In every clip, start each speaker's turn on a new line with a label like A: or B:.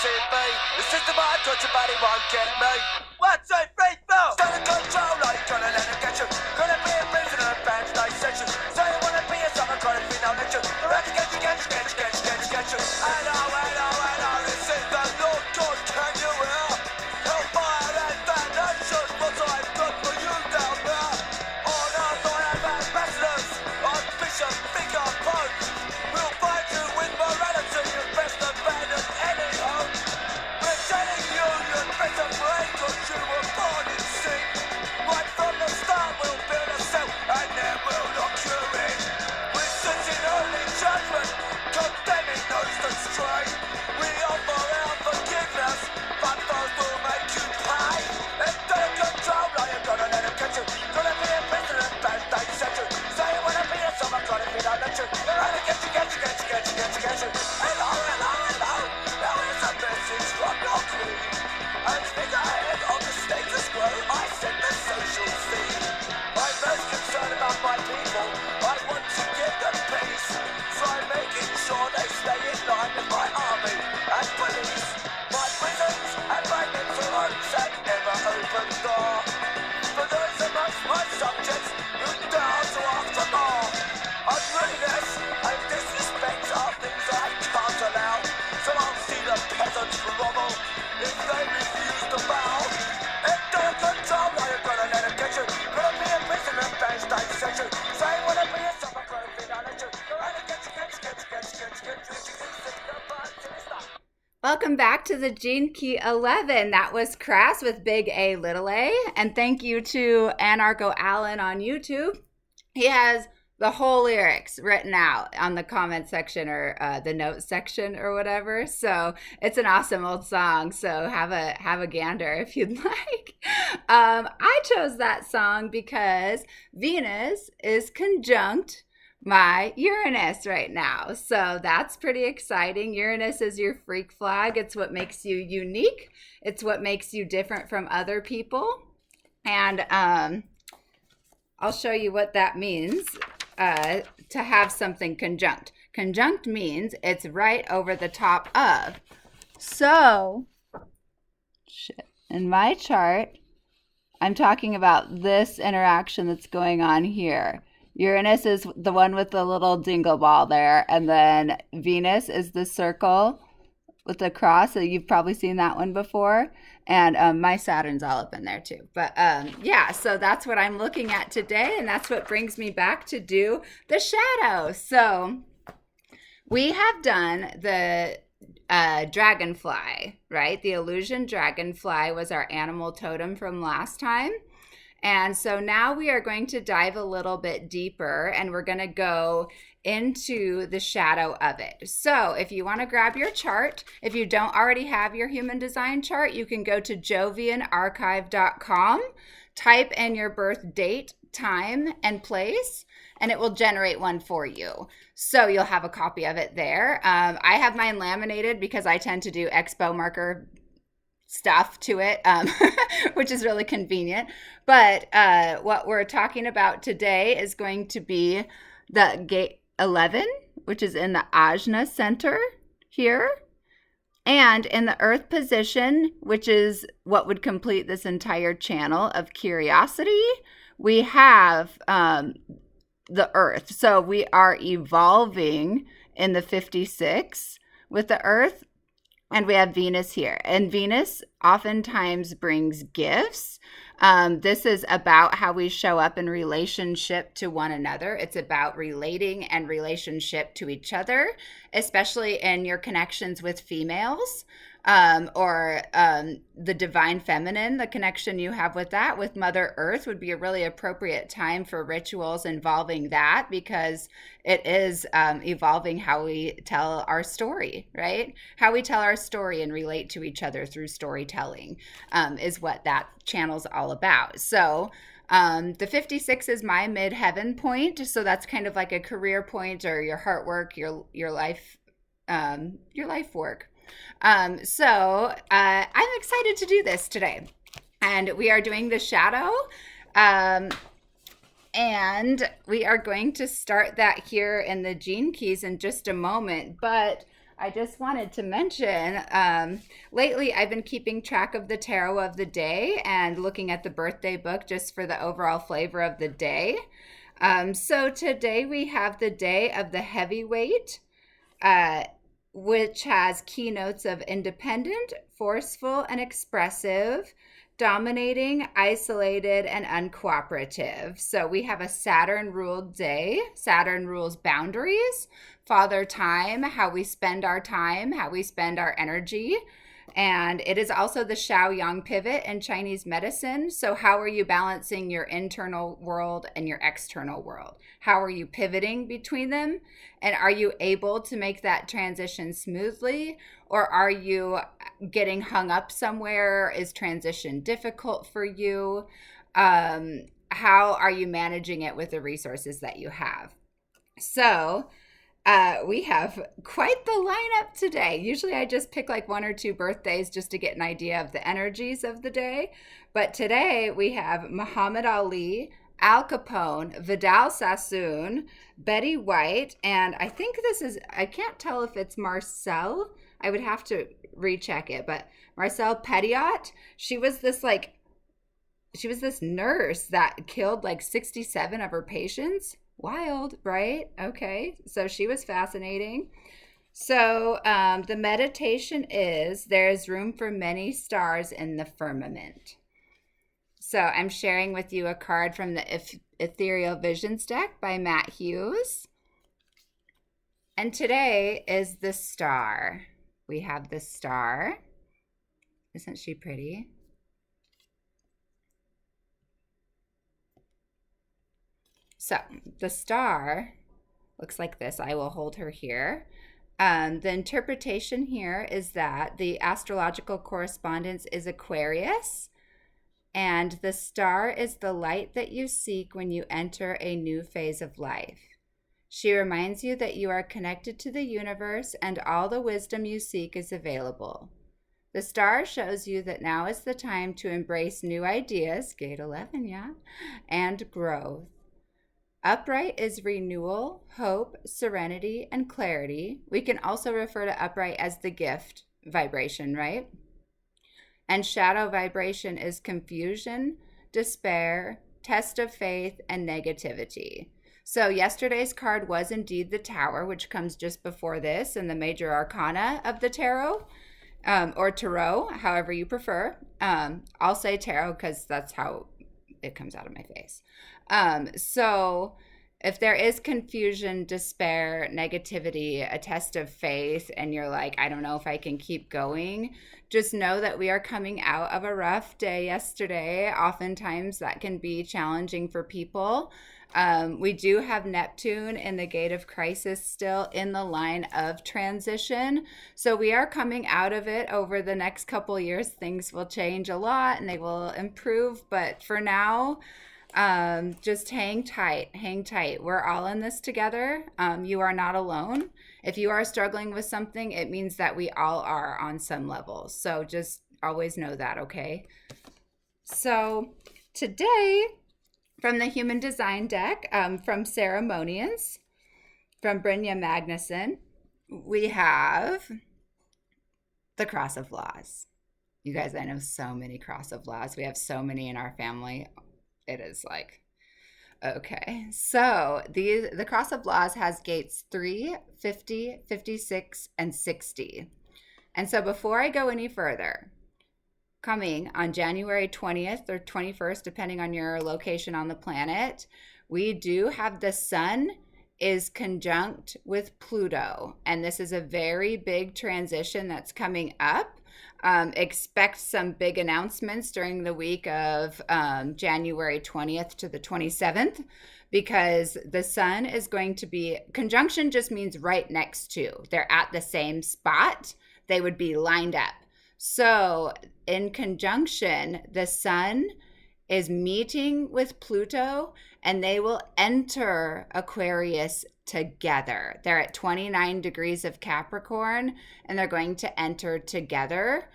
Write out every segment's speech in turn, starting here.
A: see me. The system I touch your body won't get me. 1, 2, 3, 4. Stand in control, like you're gonna let it get you. Gonna be a prisoner of band night section. So you wanna be a summer kind of thing, I'll let you. The rest get you. Hello, this is the Lord God, can you hear? Hellfire and damnation, what I've done for you down there. On earth I have ambassadors, Archbishop, Vicar, Pope. We'll fight you with morality, you best abandon any hope. We're telling you, you'd better pray, cause you were born in sin. Right from the start, we'll build a cell, and then we'll lock you in. We're sitting early judgment, condemning those that stray. We offer our forgiveness, but first we'll make you pay. If they're control, now you're gonna let them catch you. Gonna be a prisoner, bad they set you. Say you wanna be a summer god if you don't let you. They're gonna get you. Hello. Now here's a message from your queen. As figurehead of the status quo, I set the social scene. I'm most concerned about my people. I want to give them peace. So I'm making sure they stay in line with my army and police. My prisons and my mental homes have never opened door. For those amongst my subjects who dare to ask for more. Unreadiness and disrespect are things I can't allow. So I'll see the peasants grovel if they refuse to bow. If they're control, now you're gonna let them get you. Gonna be a prisoner, bad state section. Say you wanna be a summer god if you don't let you. Gonna get you.
B: Welcome back to the Gene Key 11. That was Crass with Big A, Little A. And thank you to Anarcho Allen on YouTube. He has the whole lyrics written out on the comment section or the notes section or whatever. So it's an awesome old song. So have a gander if you'd like. I chose that song because Venus is conjunct my Uranus right now. So that's pretty exciting. Uranus is your freak flag. It's what makes you unique. It's what makes you different from other people. And I'll show you what that means to have something conjunct. Conjunct means it's right over the top of. So, in my chart, I'm talking about this interaction that's going on here. Uranus is the one with the little dingle ball there, and then Venus is the circle with the cross. So you've probably seen that one before. And my Saturn's all up in there too. But yeah, so that's what I'm looking at today, and that's what brings me back to do the shadow. So we have done the dragonfly, right? The illusion dragonfly was our animal totem from last time. And so now we are going to dive a little bit deeper, and we're going to go into the shadow of it. So if you want to grab your chart, if you don't already have your human design chart, you can go to jovianarchive.com, type in your birth date, time, and place, and it will generate one for you. So you'll have a copy of it there. I have mine laminated because I tend to do expo marker stuff to it, which is really convenient. But what we're talking about today is going to be the gate 11, which is in the Ajna center here, and in the earth position, which is what would complete this entire channel of curiosity, we have the earth. So we are evolving in the 56 with the earth. And we have Venus here. And Venus oftentimes brings gifts. This is about how we show up in relationship to one another. It's about relating and relationship to each other, especially in your connections with females. Or the divine feminine, the connection you have with that, with Mother Earth, would be a really appropriate time for rituals involving that, because it is evolving how we tell our story, right? How we tell our story and relate to each other through storytelling is what that channel's all about. So the 56 is my midheaven point. So that's kind of like a career point, or your heart work, your life work. So I'm excited to do this today, and we are doing the shadow, and we are going to start that here in the gene keys in just a moment. But I just wanted to mention lately I've been keeping track of the tarot of the day and looking at the birthday book just for the overall flavor of the day. So today we have the day of the heavyweight, uh, which has keynotes of independent, forceful, and expressive, dominating, isolated, and uncooperative. So we have a Saturn ruled day. Saturn rules boundaries, father time, how we spend our time, how we spend our energy. And it is also the Xiao Yang pivot in Chinese medicine. So, how are you balancing your internal world and your external world? How are you pivoting between them? And are you able to make that transition smoothly? Or are you getting hung up somewhere? Is transition difficult for you? How are you managing it with the resources that you have? So, we have quite the lineup today. Usually I just pick like one or two birthdays just to get an idea of the energies of the day. But today we have Muhammad Ali, Al Capone, Vidal Sassoon, Betty White, and I think this is, I can't tell if it's Marcel. I would have to recheck it, but Marcel Petiot. She was this nurse that killed like 67 of her patients. Wild, right? Okay, so she was fascinating. So the meditation is there's room for many stars in the firmament. So I'm sharing with you a card from the Ethereal Visions deck by Matt Hughes. And today is the star. We have the star. Isn't she pretty? So the star looks like this. I will hold her here. The interpretation here is that the astrological correspondence is Aquarius, and the star is the light that you seek when you enter a new phase of life. She reminds you that you are connected to the universe and all the wisdom you seek is available. The star shows you that now is the time to embrace new ideas, gate 11, yeah, and growth. Upright is renewal, hope, serenity, and clarity. We can also refer to upright as the gift vibration, right? And shadow vibration is confusion, despair, test of faith, and negativity. So yesterday's card was indeed the Tower, which comes just before this in the major arcana of the tarot, or tarot, however you prefer. I'll say tarot because that's how it comes out of my face. So if there is confusion, despair, negativity, a test of faith, and you're like, I don't know if I can keep going, just know that we are coming out of a rough day yesterday. Oftentimes that can be challenging for people. We do have Neptune in the gate of crisis still in the line of transition. So we are coming out of it over the next couple years. Things will change a lot and they will improve. But for now, just hang tight, hang tight. We're all in this together. You are not alone. If you are struggling with something, it means that we all are on some level. So just always know that, okay? So today, from the Human Design deck, from Ceremonians, from Brynja Magnuson, we have the Cross of Laws. You guys, I know so many Cross of Laws. We have so many in our family. It is like, okay. So the Cross of Laws has gates 3, 50, 56, and 60. And so before I go any further, coming on January 20th or 21st, depending on your location on the planet, we do have the sun is conjunct with Pluto. And this is a very big transition that's coming up. Expect some big announcements during the week of January 20th to the 27th, because the sun is going to be, conjunction just means right next to. They're at the same spot. They would be lined up. So in conjunction, the sun is meeting with Pluto and they will enter Aquarius together. They're at 29 degrees of Capricorn and they're going to enter together.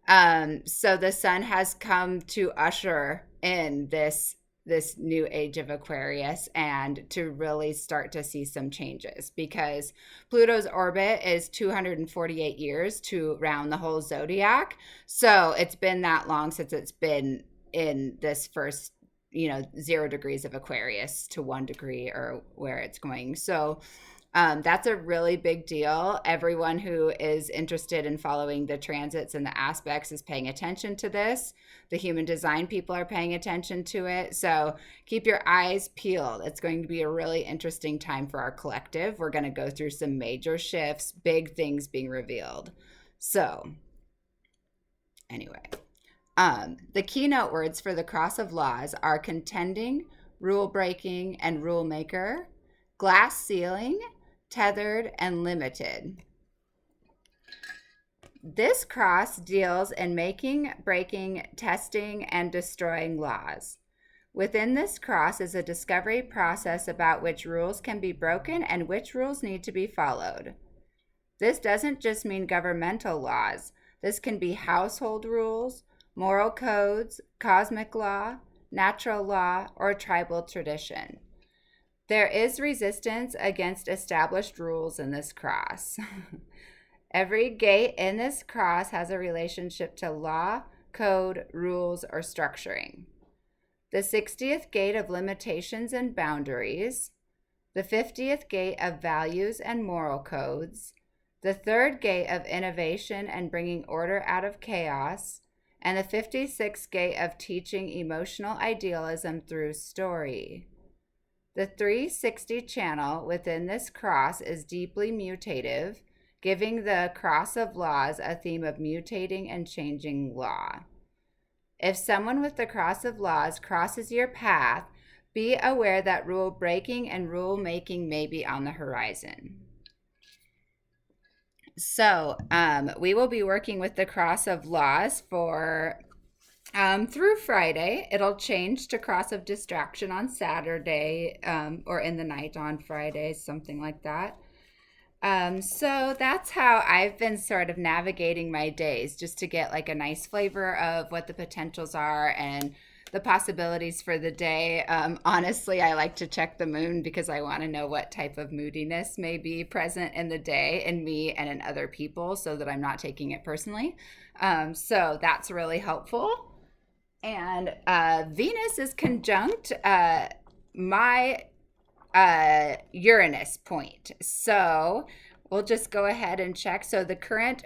B: So the sun has come to usher in this this new age of Aquarius and to really start to see some changes, because Pluto's orbit is 248 years to round the whole zodiac. So it's been that long since it's been in this first, 0 degrees of Aquarius to 1 degree or where it's going. So that's a really big deal. Everyone who is interested in following the transits and the aspects is paying attention to this. The human design people are paying attention to it. So keep your eyes peeled. It's going to be a really interesting time for our collective. We're going to go through some major shifts, big things being revealed. So anyway, the keynote words for the Cross of Laws are contending, rule breaking, and rule maker, glass ceiling, tethered, and limited. This cross deals in making, breaking, testing, and destroying laws. Within this cross is a discovery process about which rules can be broken and which rules need to be followed. This doesn't just mean governmental laws. This can be household rules, moral codes, cosmic law, natural law, or tribal tradition. There is resistance against established rules in this cross. Every gate in this cross has a relationship to law, code, rules, or structuring. The 60th gate of limitations and boundaries, the 50th gate of values and moral codes, the 3rd gate of innovation and bringing order out of chaos, and the 56th gate of teaching emotional idealism through story. The 360 channel within this cross is deeply mutative, giving the Cross of Laws a theme of mutating and changing law. If someone with the Cross of Laws crosses your path, be aware that rule breaking and rule making may be on the horizon. So we will be working with the Cross of Laws for through Friday. It'll change to Cross of Distraction on Saturday, or in the night on Friday, something like that. So that's how I've been sort of navigating my days, just to get like a nice flavor of what the potentials are and the possibilities for the day. Honestly, I like to check the moon because I want to know what type of moodiness may be present in the day in me and in other people, so that I'm not taking it personally. So that's really helpful. And Venus is conjunct my Uranus point. So we'll just go ahead and check. So the current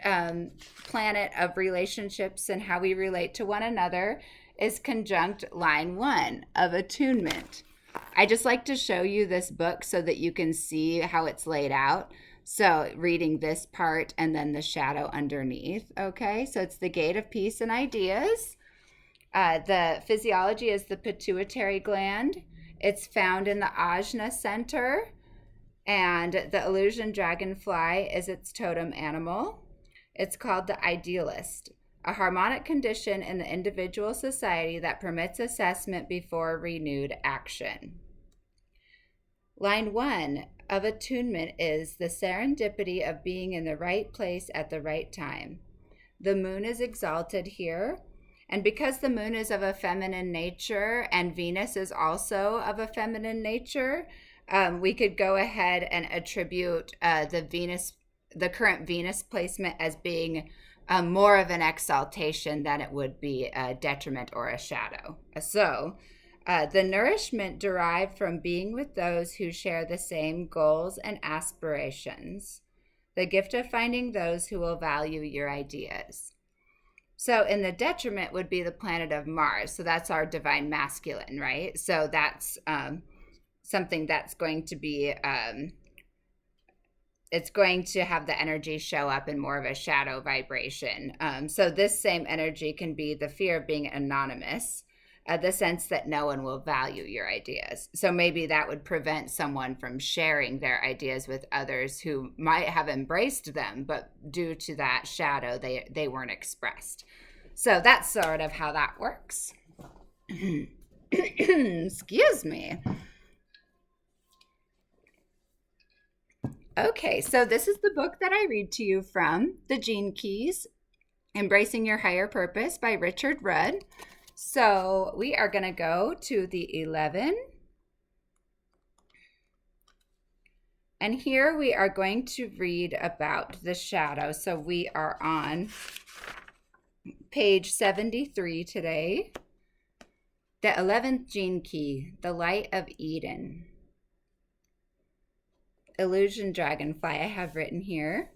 B: planet of relationships and how we relate to one another is conjunct line 1 of attunement. I just like to show you this book so that you can see how it's laid out. So reading this part and then the shadow underneath. Okay, so it's the gate of peace and ideas. The physiology is the pituitary gland. It's found in the ajna center, and the illusion dragonfly is its totem animal. It's called the idealist, a harmonic condition in the individual society that permits assessment before renewed action. Line 1 of attunement is the serendipity of being in the right place at the right time. The moon is exalted here. And because the moon is of a feminine nature and Venus is also of a feminine nature, we could go ahead and attribute the current Venus placement as being more of an exaltation than it would be a detriment or a shadow. So the nourishment derived from being with those who share the same goals and aspirations. The gift of finding those who will value your ideas. So in the detriment would be the planet of Mars. So that's our divine masculine, right? So that's something that's going to be, it's going to have the energy show up in more of a shadow vibration. So this same energy can be the fear of being anonymous, the sense that no one will value your ideas. So maybe that would prevent someone from sharing their ideas with others who might have embraced them, but due to that shadow, they weren't expressed. So that's sort of how that works. Excuse me. Okay, so this is the book that I read to you from, The Gene Keys, Embracing Your Higher Purpose by Richard Rudd. So we are going to go to the 11. And here we are going to read about the shadow. So we are on page 73 today. The 11th gene key, the light of Eden. Illusion dragonfly I have written here.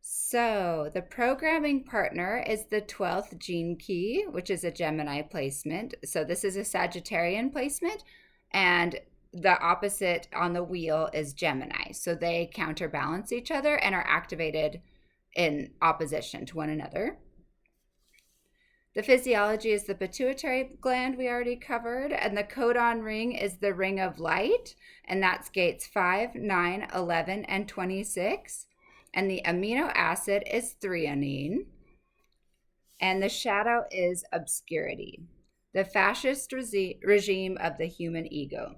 B: So the programming partner is the 12th gene key, which is a Gemini placement. So this is a Sagittarian placement, and the opposite on the wheel is Gemini. So they counterbalance each other and are activated in opposition to one another. The physiology is the pituitary gland we already covered, and the codon ring is the ring of light, and that's gates 5, 9, 11, and 26. And the amino acid is threonine. And the shadow is obscurity, the fascist regime of the human ego.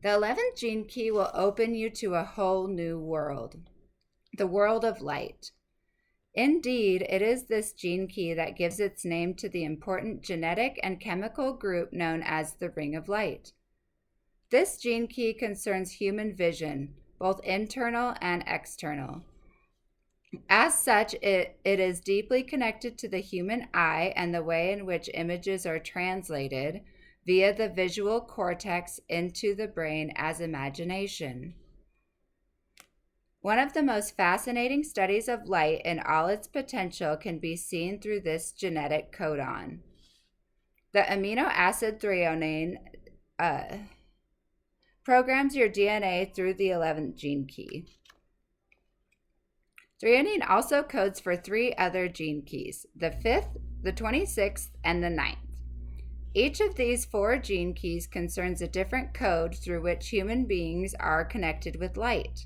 B: The 11th gene key will open you to a whole new world, the world of light. Indeed, it is this gene key that gives its name to the important genetic and chemical group known as the ring of light. This gene key concerns human vision, both internal and external. As such, it is deeply connected to the human eye and the way in which images are translated via the visual cortex into the brain as imagination. One of the most fascinating studies of light in all its potential can be seen through this genetic codon. The amino acid threonine programs your DNA through the 11th gene key. Threonine also codes for 3 other gene keys, the 5th, the 26th, and the 9th. Each of these 4 gene keys concerns a different code through which human beings are connected with light.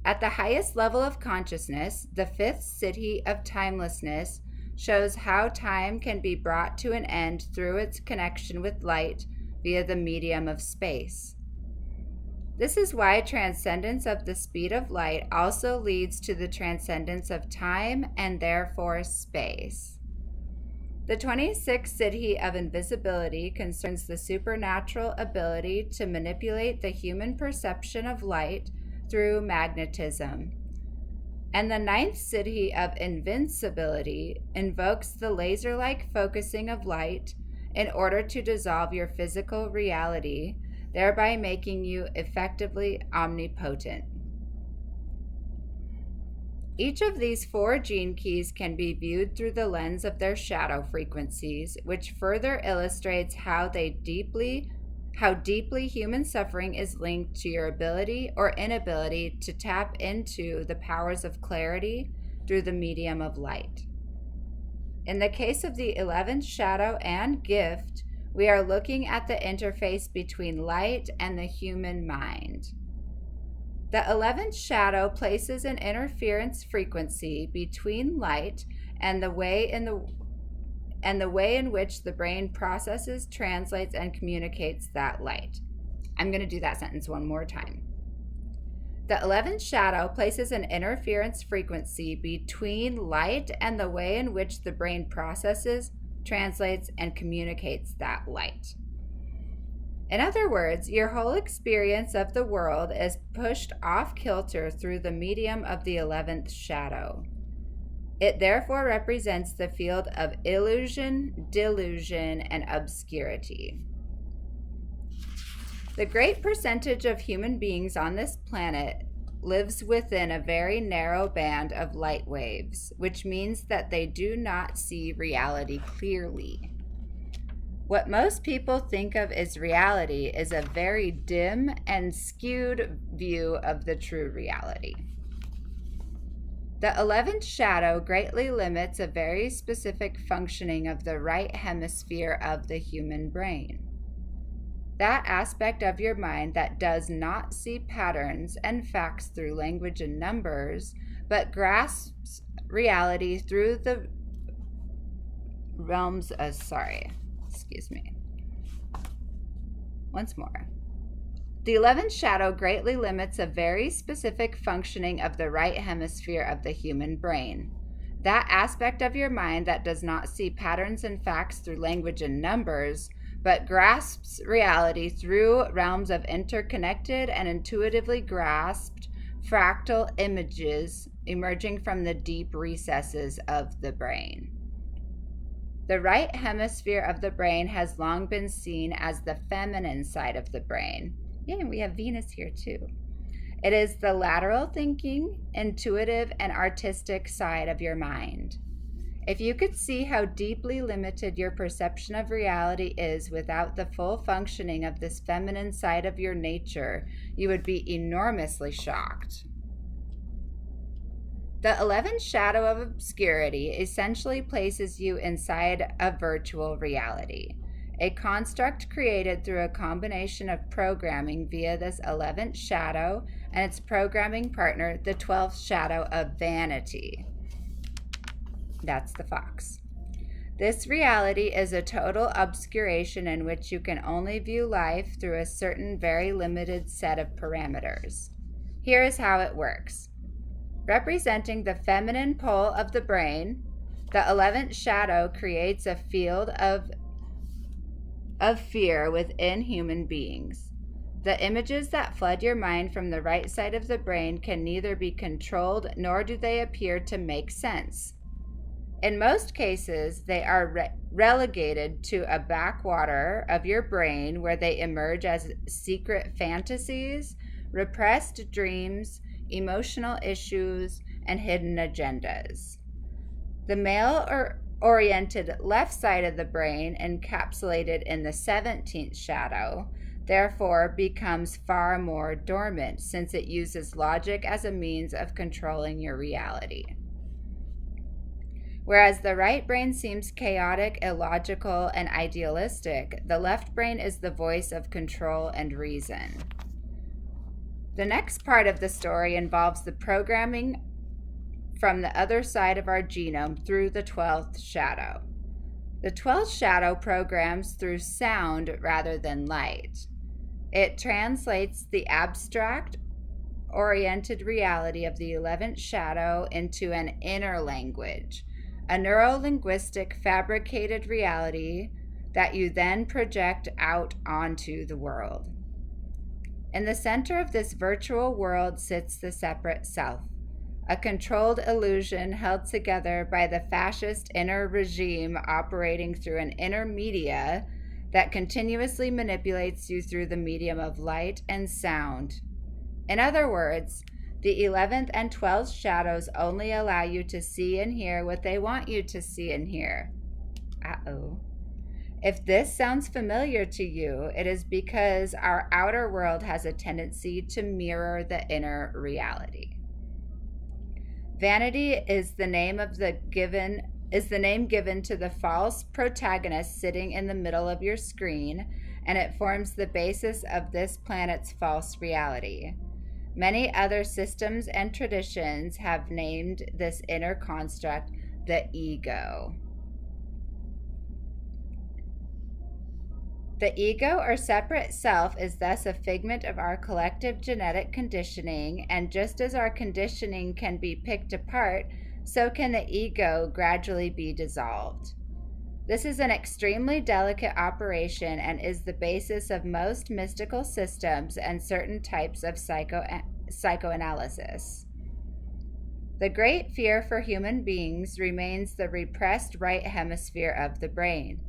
B: At the highest level of consciousness, the 5th siddhi of timelessness shows how time can be brought to an end through its connection with light via the medium of space. This is why transcendence of the speed of light also leads to the transcendence of time and therefore space. The 26th siddhi of invisibility concerns the supernatural ability to manipulate the human perception of light through magnetism. And the 9th siddhi of invincibility invokes the laser-like focusing of light in order to dissolve your physical reality, thereby making you effectively omnipotent. Each of these 4 gene keys can be viewed through the lens of their shadow frequencies, which further illustrates how deeply human suffering is linked to your ability or inability to tap into the powers of clarity through the medium of light. In the case of the 11th shadow and gift, we are looking at the interface between light and the human mind. The 11th shadow places an interference frequency between light and the way in which the brain processes, translates, and communicates that light. I'm going to do that sentence one more time. The 11th shadow places an interference frequency between light and the way in which the brain processes, translates, and communicates that light. In other words, your whole experience of the world is pushed off kilter through the medium of the 11th shadow. It therefore represents the field of illusion, delusion, and obscurity. The great percentage of human beings on this planet lives within a very narrow band of light waves, which means that they do not see reality clearly. What most people think of as reality is a very dim and skewed view of the true reality. The 11th shadow greatly limits a very specific functioning of the right hemisphere of the human brain. That aspect of your mind that does not see patterns and facts through language and numbers, but grasps reality through the realms of, Once more. The 11th shadow greatly limits a very specific functioning of the right hemisphere of the human brain. That aspect of your mind that does not see patterns and facts through language and numbers, but grasps reality through realms of interconnected and intuitively grasped fractal images emerging from the deep recesses of the brain. The right hemisphere of the brain has long been seen as the feminine side of the brain. Yeah, we have Venus here too. It is the lateral thinking, intuitive, and artistic side of your mind. If you could see how deeply limited your perception of reality is without the full functioning of this feminine side of your nature, you would be enormously shocked. The 11th shadow of obscurity essentially places you inside a virtual reality, a construct created through a combination of programming via this 11th shadow and its programming partner, the 12th shadow of vanity. That's the fox. This reality is a total obscuration in which you can only view life through a certain very limited set of parameters. Here is how it works. Representing the feminine pole of the brain, the 11th shadow creates a field of fear within human beings. The images that flood your mind from the right side of the brain can neither be controlled nor do they appear to make sense. In most cases, they are relegated to a backwater of your brain where they emerge as secret fantasies, repressed dreams, emotional issues, and hidden agendas. The male-oriented left side of the brain, encapsulated in the 17th shadow, therefore becomes far more dormant since it uses logic as a means of controlling your reality. Whereas the right brain seems chaotic, illogical, and idealistic, the left brain is the voice of control and reason. The next part of the story involves the programming from the other side of our genome through the 12th shadow. The 12th shadow programs through sound rather than light. It translates the abstract oriented reality of the 11th shadow into an inner language, a neuro-linguistic fabricated reality that you then project out onto the world. In the center of this virtual world sits the separate self, a controlled illusion held together by the fascist inner regime operating through an inner media that continuously manipulates you through the medium of light and sound. In other words, the 11th and 12th shadows only allow you to see and hear what they want you to see and hear. Uh-oh. If this sounds familiar to you, it is because our outer world has a tendency to mirror the inner reality. Vanity is the name given to the false protagonist sitting in the middle of your screen, and it forms the basis of this planet's false reality. Many other systems and traditions have named this inner construct the ego. The ego or separate self is thus a figment of our collective genetic conditioning, and just as our conditioning can be picked apart, so can the ego gradually be dissolved. This is an extremely delicate operation and is the basis of most mystical systems and certain types of psychoanalysis. The great fear for human beings remains the repressed right hemisphere of the brain.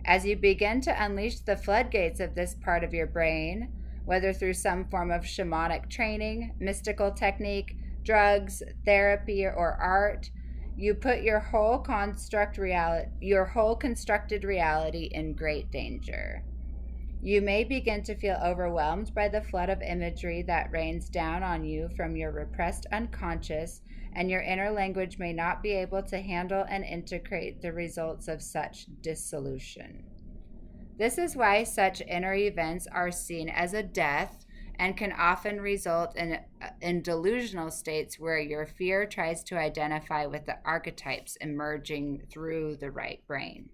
B: As you begin to unleash the floodgates of this part of your brain, whether through some form of shamanic training, mystical technique, drugs, therapy, or art, you put your whole constructed reality in great danger. You may begin to feel overwhelmed by the flood of imagery that rains down on you from your repressed unconscious, and your inner language may not be able to handle and integrate the results of such dissolution. This is why such inner events are seen as a death and can often result in delusional states where your fear tries to identify with the archetypes emerging through the right brain.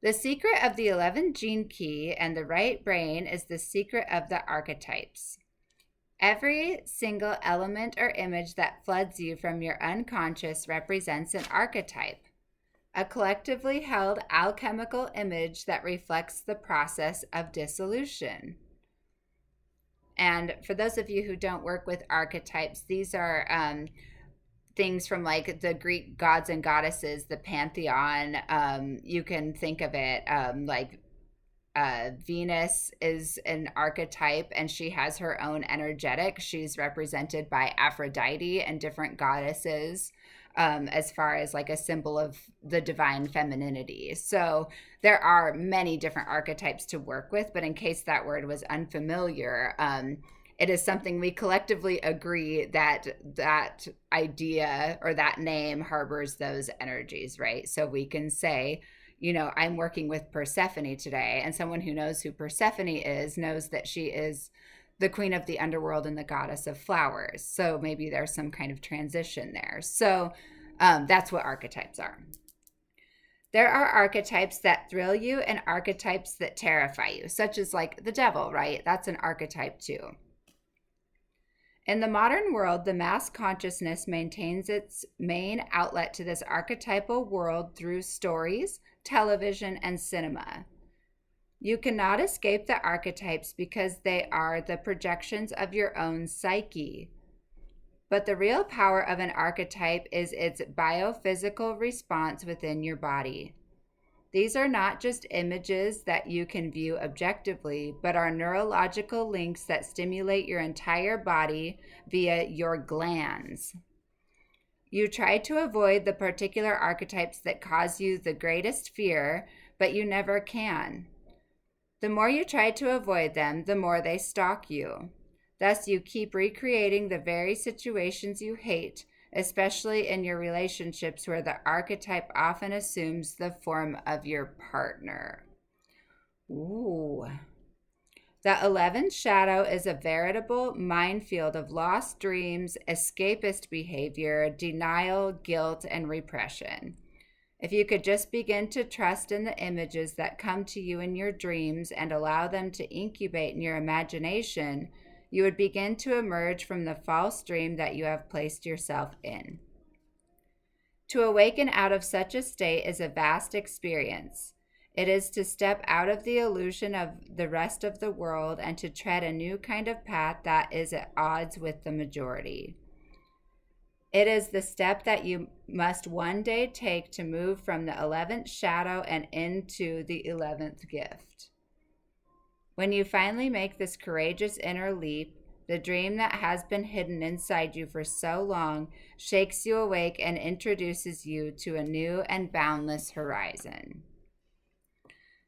B: The secret of the 11th gene key and the right brain is the secret of the archetypes. Every single element or image that floods you from your unconscious represents an archetype, a collectively held alchemical image that reflects the process of dissolution. And for those of you who don't work with archetypes, these are things from like the Greek gods and goddesses, the pantheon. You can think of it like Venus is an archetype and she has her own energetic. She's represented by Aphrodite and different goddesses as far as like a symbol of the divine femininity. So there are many different archetypes to work with, but in case that word was unfamiliar, it is something we collectively agree that that idea or that name harbors those energies, right? So we can say, you know, I'm working with Persephone today, and someone who knows who Persephone is knows that she is the queen of the underworld and the goddess of flowers. So maybe there's some kind of transition there. So that's what archetypes are. There are archetypes that thrill you and archetypes that terrify you, such as like the devil, right? That's an archetype too. In the modern world, the mass consciousness maintains its main outlet to this archetypal world through stories, television, and cinema. You cannot escape the archetypes because they are the projections of your own psyche. But the real power of an archetype is its biophysical response within your body. These are not just images that you can view objectively, but are neurological links that stimulate your entire body via your glands. You try to avoid the particular archetypes that cause you the greatest fear, but you never can. The more you try to avoid them, the more they stalk you. Thus, you keep recreating the very situations you hate, especially in your relationships where the archetype often assumes the form of your partner. Ooh. The 11th shadow is a veritable minefield of lost dreams, escapist behavior, denial, guilt, and repression. If you could just begin to trust in the images that come to you in your dreams and allow them to incubate in your imagination, you would begin to emerge from the false dream that you have placed yourself in. To awaken out of such a state is a vast experience. It is to step out of the illusion of the rest of the world and to tread a new kind of path that is at odds with the majority. It is the step that you must one day take to move from the 11th shadow and into the 11th gift. When you finally make this courageous inner leap, the dream that has been hidden inside you for so long shakes you awake and introduces you to a new and boundless horizon.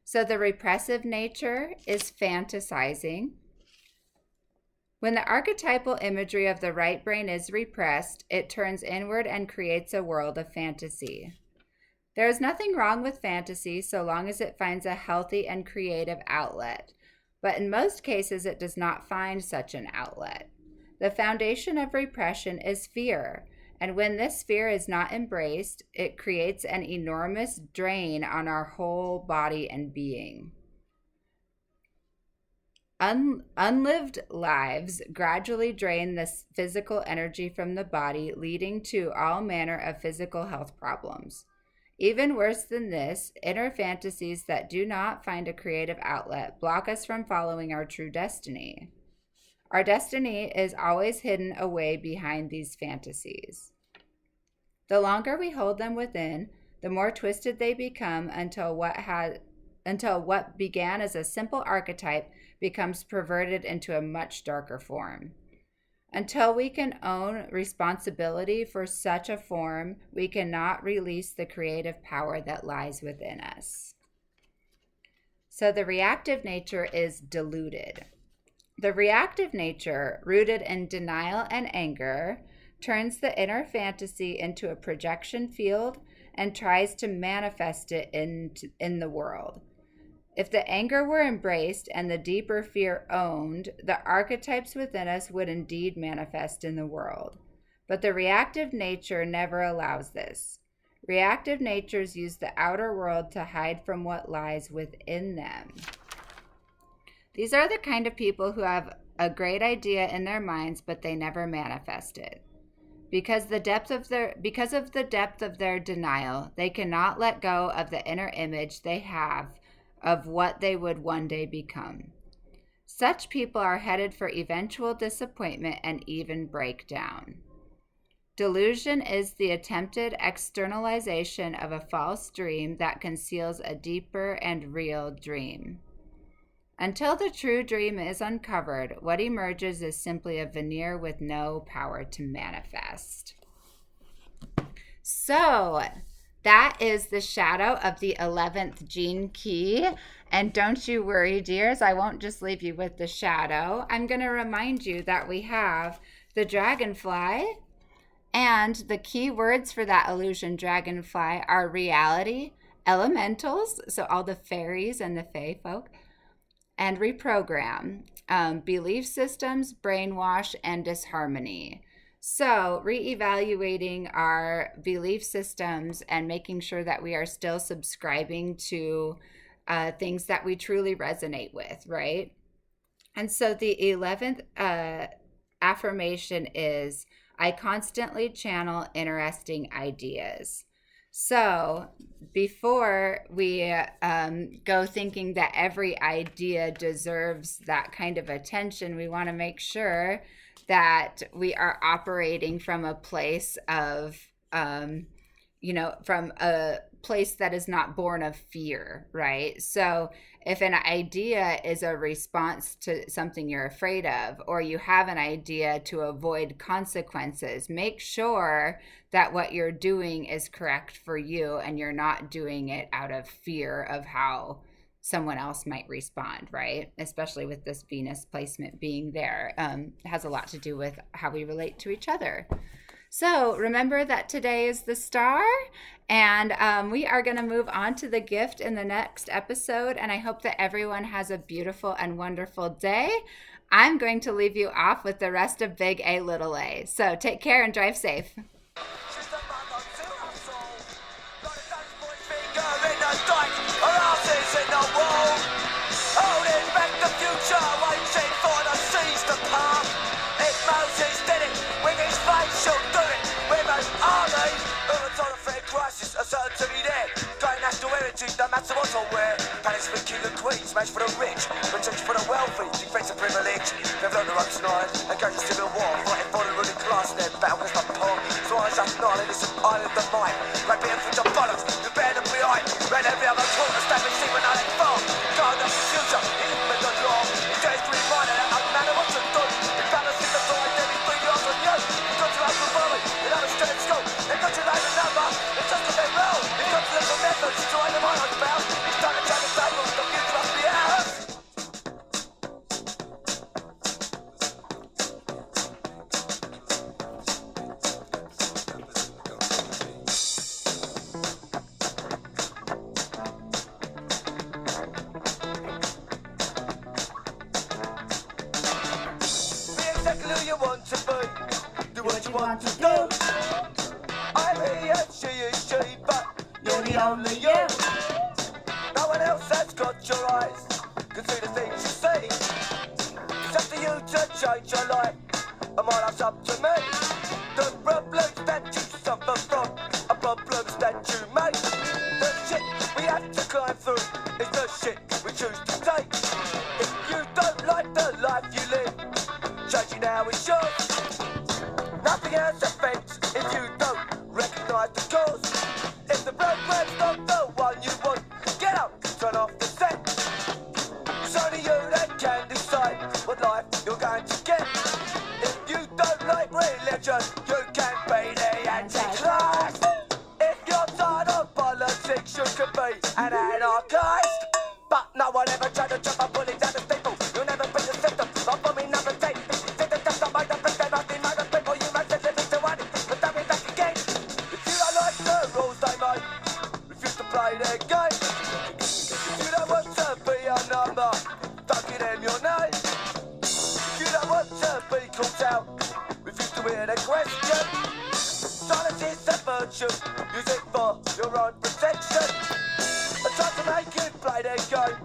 B: So the repressive nature is fantasizing. When the archetypal imagery of the right brain is repressed, it turns inward and creates a world of fantasy. There is nothing wrong with fantasy so long as it finds a healthy and creative outlet. But in most cases, it does not find such an outlet. The foundation of repression is fear, and when this fear is not embraced, it creates an enormous drain on our whole body and being. Unlived lives gradually drain this physical energy from the body, leading to all manner of physical health problems. Even worse than this, inner fantasies that do not find a creative outlet block us from following our true destiny. Our destiny is always hidden away behind these fantasies. The longer we hold them within, the more twisted they become until what began as a simple archetype becomes perverted into a much darker form. Until we can own responsibility for such a form, we cannot release the creative power that lies within us. So the reactive nature is diluted. The reactive nature, rooted in denial and anger, turns the inner fantasy into a projection field and tries to manifest it in the world. If the anger were embraced and the deeper fear owned, the archetypes within us would indeed manifest in the world. But the reactive nature never allows this. Reactive natures use the outer world to hide from what lies within them. These are the kind of people who have a great idea in their minds, but they never manifest it. Because of the depth of their denial, they cannot let go of the inner image they have of what they would one day become. Such people are headed for eventual disappointment and even breakdown. Delusion is the attempted externalization of a false dream that conceals a deeper and real dream. Until the true dream is uncovered, what emerges is simply a veneer with no power to manifest. So, that is the shadow of the 11th gene key. And don't you worry, dears, I won't just leave you with the shadow. I'm going to remind you that we have the dragonfly, and the key words for that illusion dragonfly are reality, elementals, so all the fairies and the fae folk, and reprogram, belief systems, brainwash, and disharmony. So reevaluating our belief systems and making sure that we are still subscribing to things that we truly resonate with, right? And so the 11th affirmation is, I constantly channel interesting ideas. So before we go thinking that every idea deserves that kind of attention, we want to make sure that we are operating from a place of, from a place that is not born of fear, right? So if an idea is a response to something you're afraid of, or you have an idea to avoid consequences, make sure that what you're doing is correct for you and you're not doing it out of fear of how someone else might respond, right? Especially with this Venus placement being there. It has a lot to do with how we relate to each other. So remember that today is the star, and we are going to move on to the gift in the next episode, and I hope that everyone has a beautiful and wonderful day. I'm going to leave you off with the rest of Big A, Little A. So take care and drive safe.
A: No matter what I wear, palace for king and queen, smash for the rich, protect for the wealthy, defense of privilege. They've learned the ropes tonight, against civil war, fighting for the ruling class, and their battle was not part. So I just an island, it's an island of mine. Like being through the bollocks, you bear them behind. Ran every other corner, establish see when I let fall. God of the future, even the law. It's just to remind that no matter what you do, the balance in the door, every 3 years on you. You've got to have the worry, you'll have a straight scope. They've got to like a number, it's just that they roll. You've got to look for methods, to find them on the bell. It's time to try the cycle, the future must be ours. Be exactly who you want to be. Do what you want to do. I'm he and she is she, but you're the only you. No one else has got your eyes, can see the things you see. It's up to you to change your life, and my life's up to me. The problems that you suffer from are problems that you make. The shit we have to climb through is the shit we choose to take. If you don't like the life you live, change it now is yours. Nothing else affects if you don't recognise the cause. If the program's not the one you want, get up, turn off the set. It's only you that can decide what life you're going to get. If you don't like religion, you can be the Antichrist. If you're tired of politics, you could be an anarchist. But no one ever tried to jump a bullet down the staple. You'll never be the system, but for me never take. Take the test of my defense, nothing like the people you must live to one. But that way back again. If you don't like the rules they make, refuse to play their game. If you don't want to be a number, don't give them your name. If you don't want to be called out, refuse to hear the question. Silence is a virtue, use it for your own protection. I try to make you play their game,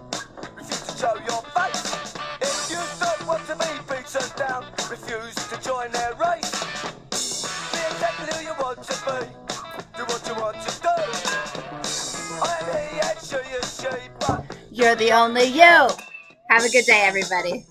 A: refuse to show your face. If you don't want to be beat
B: You're the only you. Have a good day, everybody.